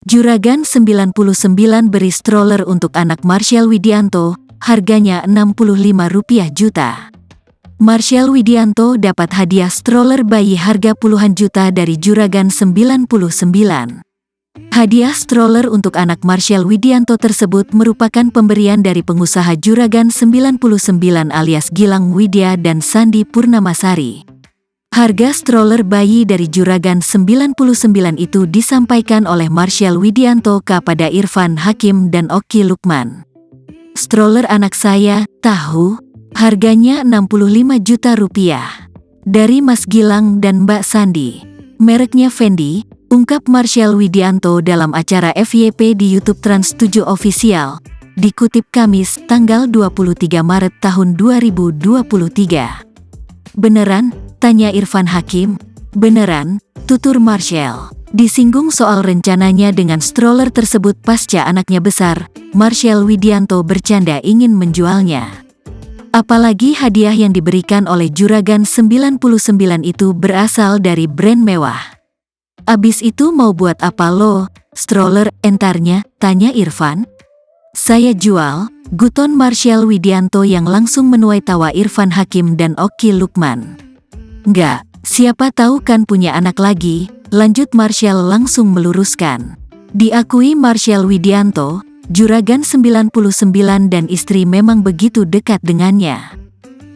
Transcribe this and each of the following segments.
Juragan 99 beri stroller untuk anak Marshall Widianto, harganya Rp65 juta. Marshall Widianto dapat hadiah stroller bayi harga puluhan juta dari Juragan 99. Hadiah stroller untuk anak Marshall Widianto tersebut merupakan pemberian dari pengusaha Juragan 99 alias Gilang Widya dan Sandi Purnamasari. Harga stroller bayi dari Juragan 99 itu disampaikan oleh Marshall Widianto kepada Irfan Hakim dan Oki Lukman. Stroller anak saya, tahu, harganya Rp65 juta. Dari Mas Gilang dan Mbak Sandi. Mereknya Fendi, ungkap Marshall Widianto dalam acara FYP di YouTube Trans 7 Official. Dikutip Kamis, tanggal 23 Maret tahun 2023. Beneran? Tanya Irfan Hakim. Beneran, tutur Marshall. Disinggung soal rencananya dengan stroller tersebut pasca anaknya besar, Marshall Widianto bercanda ingin menjualnya. Apalagi hadiah yang diberikan oleh Juragan 99 itu berasal dari brand mewah. Abis itu mau buat apa lo, stroller, entarnya, tanya Irfan. Saya jual, guton Marshall Widianto yang langsung menuai tawa Irfan Hakim dan Oki Lukman. Nggak, siapa tahu kan punya anak lagi, lanjut Marshall langsung meluruskan. Diakui Marshall Widianto, Juragan 99 dan istri memang begitu dekat dengannya.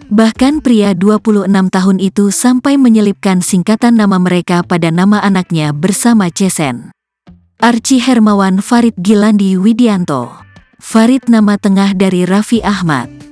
Bahkan pria 26 tahun itu sampai menyelipkan singkatan nama mereka pada nama anaknya bersama Cesen. Archie Hermawan Farid Gilandi Widianto. Farid nama tengah dari Raffi Ahmad.